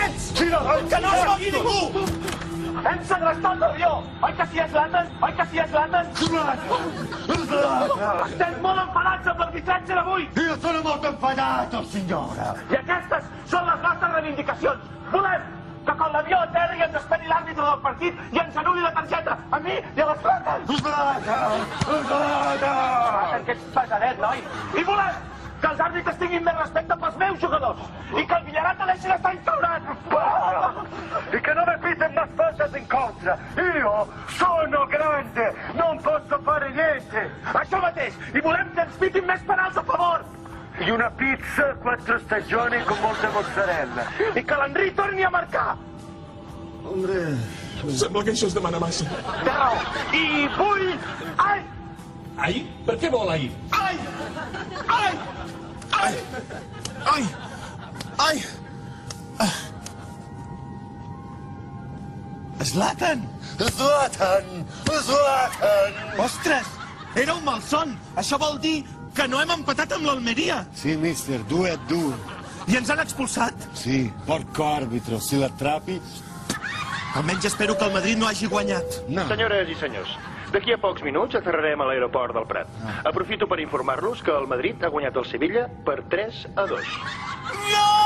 ets? Que no es mogui ningú! Hem segrestat l'avió! Oi que sí, Zlatan? Oi que sí, Zlatan? Estem molt enfadats amb l'arbitratge d'avui! Io sono molto enfadato, signora! I aquestes són les nostres reivindicacions! Volem que quan l'avió aterri ens esperi l'àrbitre del partit i ens anul·li la targeta! A mi i a l'Zlatan! Zlatan, que ets pesadet, noi! I volem que els àrbitres tinguin més respecte pels meus jugadors i que el Villarata deixi d'estar instaurat! E che non mi piten más cosas in contra! Io sono grande! Non posso fare niente! Això mateix! I volem que ens pitin més penals a favor! E una pizza 4 stagioni con molta mozzarella! I que l'Henry torni a marcar! Hombre... Sembla que això es demana massa. Té raó! I vull... Ai! Ai? Per què vol ai? Ai! Ai! Ai! Ai! Ai! Zlatan! Zlatan! Zlatan! Ostres! Era un malson! Això vol dir que no hem empatat amb l'Almeria! Sì, mister, 2-2. I ens han expulsat! Sì, porco arbitro, si l'attrapi... Almenys espero que el Madrid no hagi guanyat. No. Senyores i senyors, d'aquí a pocs minuts aterrarem a l'aeroport del Prat. Aprofito per informar-los que el Madrid ha guanyat el Sevilla per 3-2. No!